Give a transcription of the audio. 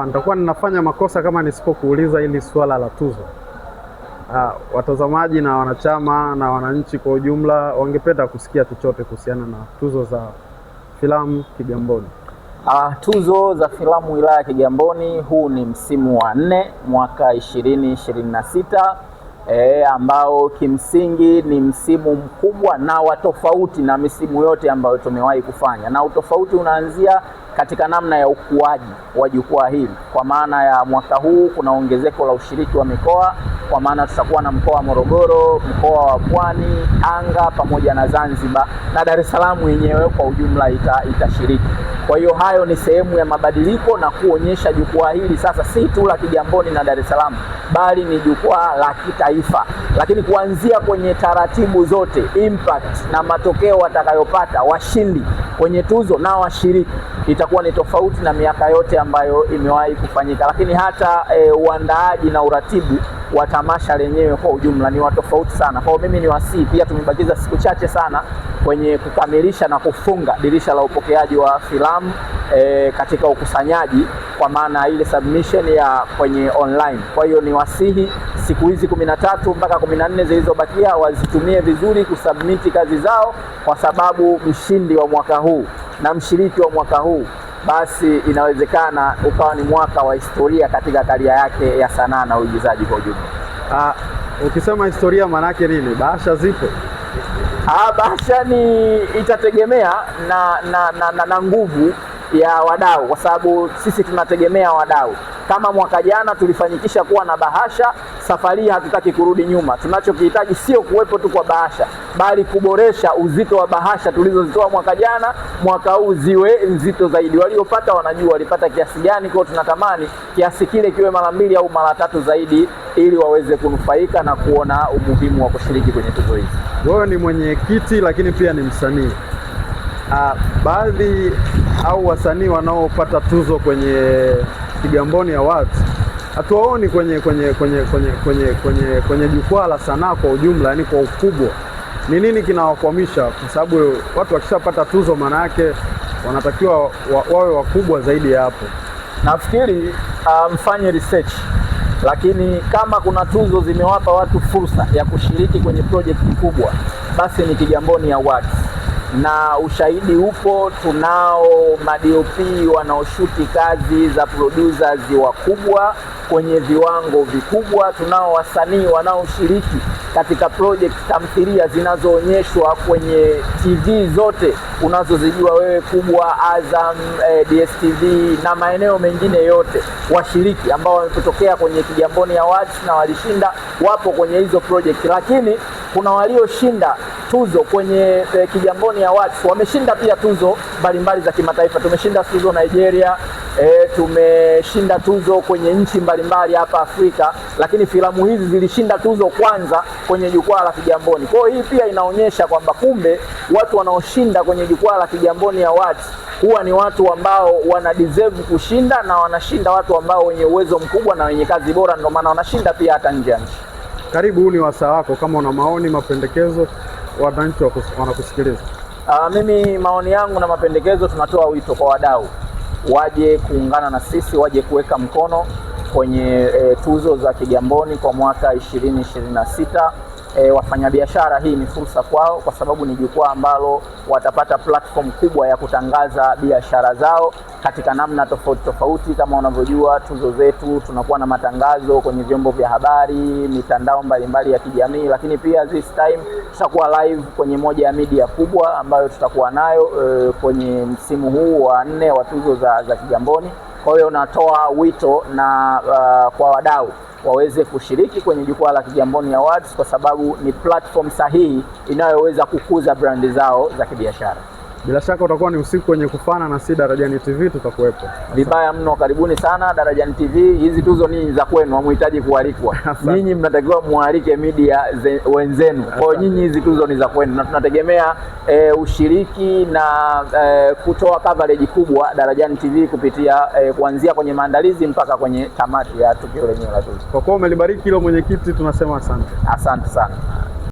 Nitakuwa ninafanya makosa kama nisipokuuliza hili swala la tuzo. Watazamaji na wanachama na wananchi kwa ujumla wangependa kusikia chochote kuhusiana na tuzo za filamu Kigamboni. Tuzo za filamu wilaya ya Kigamboni, huu ni msimu wa 4 mwaka 2026 ambao kimsingi ni msimu mkubwa na wa tofauti na misimu yote ambayo tumewahi kufanya, na utofauti unaanzia katika namna ya ukuaji wa jukwaa hili. Kwa maana ya mwaka huu kuna ongezeko la ushiriki wa mikoa, kwa maana tutakuwa na mkoa wa Morogoro, mkoa wa Pwani, Tanga pamoja na Zanzibar, na Dar es Salaam yenyewe kwa ujumla itashiriki. Kwa hiyo hayo ni sehemu ya mabadiliko na kuonyesha jukwaa hili sasa si tu la Kigamboni na Dar es Salaam, bali ni jukwaa la kitaifa. Lakini kuanzia kwenye taratibu zote, impact na matokeo watakayopata washindi kwenye tuzo na washiriki itakuwa ni tofauti na miaka yote ambayo imewahi kufanyika. Lakini hata uandaaji na uratibu wa tamasha lenyewe kwa ujumla ni tofauti sana. Kwa mimi ni wasii pia, tumebakiza siku chache sana kwenye kukamilisha na kufunga dirisha la upokeaji wa filamu katika ukusanyaji, kwa maana ile submission ya kwenye online. Kwa hiyo ni wasihi siku hizi 13 mpaka 14 zilizobakia wazitumie vizuri kusubmiti kazi zao, kwa sababu mshindi wa mwaka huu na mshiriki wa mwaka huu basi inawezekana ukawa ni mwaka wa historia katika karia yake ya sanaa na uigizaji kwa ujumla. Ukisema historia maana yake nini? Bahasha zipo? Bahasha ni itategemea na nguvu ya wadau, kwa sababu sisi tunategemea wadau. Kama mwaka jana tulifanyikisha kuwa na bahasha, safari hatutaki kurudi nyuma. Tunachokihitaji sio kuwepo tu kwa bahasha, bali kuboresha uzito wa bahasha tulizozitoa mwaka jana, mwaka huu ziwe nzito zaidi. Waliopata wanajua walipata kiasi gani, kwa tunatamani kiasi kile kiwe mara 2 au mara 3 zaidi, ili waweze kunufaika na kuona umuhimu wa kushiriki kwenye tuzo hizi. Wewe ni mwenyekiti lakini pia ni msanii. Baadhi au wasanii wanaopata tuzo kwenye Kigamboni Awards hatuwaoni kwenye jukwaa la sanaa kwa ujumla, yani kwa ukubwa. Ni nini kinawakwamisha? Kwa sababu watu wakishapata tuzo maana yake wanatakiwa wawe wakubwa zaidi ya hapo. Nafikiri mfanye research, lakini kama kuna tuzo zimewapa watu fursa ya kushiriki kwenye project kubwa, basi ni Kigamboni Awards. Na ushahidi upo, tunao ma-DOP wanaoshuti kazi za producers wakubwa kwenye viwango vikubwa, tunao wasanii wanaoshiriki katika project tamthilia zinazoonyeshwa kwenye TV zote unazozijua wewe, kubwa, Azam, DSTV na maeneo mengine yote. Washiriki ambao wametokea kwenye Kigamboni Awards na walishinda wapo kwenye hizo project. Lakini kuna walioshinda tuzo kwenye Kigamboni Awards, wameshinda pia tuzo mbalimbali za kimataifa. Tumeshinda tuzo Nigeria, tumeshinda tuzo kwenye nchi mbalimbali hapa Afrika, lakini filamu hizi zilishinda tuzo kwanza kwenye jukwaa la Kigamboni. Kwa hiyo hii pia inaonyesha kwamba kumbe watu wanaoshinda kwenye jukwaa la Kigamboni Awards huwa ni watu ambao wana deserve kushinda, na wanashinda watu ambao wenye uwezo mkubwa na wenye kazi bora, ndio maana wanashinda pia hata nje ya nchi. Karibu, huu ni wasaa wako, kama una maoni, mapendekezo, wananchi wanakusikiliza. Mimi maoni yangu na mapendekezo, tunatoa wito kwa wadau waje kuungana na sisi, waje kuweka mkono kwenye tuzo za Kigamboni kwa mwaka 2026. Wafanyabiashara, hii ni fursa kwao, kwa sababu ni jukwaa ambalo watapata platform kubwa ya kutangaza biashara zao katika namna tofauti tofauti. Kama unavyojua tuzo zetu tunakuwa na matangazo kwenye vyombo vya habari, mitandao mbalimbali ya kijamii, lakini pia this time tutakuwa live kwenye moja ya media kubwa ambayo tutakuwa nayo kwenye msimu huu wa 4 wa tuzo za Kigamboni. Kwa hiyo natoa wito na kwa wadau waweze kushiriki kwenye jukwaa la Kigamboni Awards, kwa sababu ni platform sahihi inayoweza kukuza brandi zao za kibiashara. Bila shaka utakuwa ni usiku wenye kufana, na si Darajani TV tutakuwepo. Vibaya mno, karibuni sana Darajani TV. Hizi tuzo ni za kwenu, hamhitaji kualikwa. Nyinyi mnatakiwa mualike media wenzenu. Kwa hiyo nyinyi hizi tuzo ni za kwenu, na tunategemea ushiriki na kutoa coverage kubwa Darajani TV kupitia kuanzia kwenye maandalizi mpaka kwenye tamati ya tukio lenyewe la tuzo. Kwa kuwa umelibariki hilo mwenyekiti, tunasema asante. Asante sana.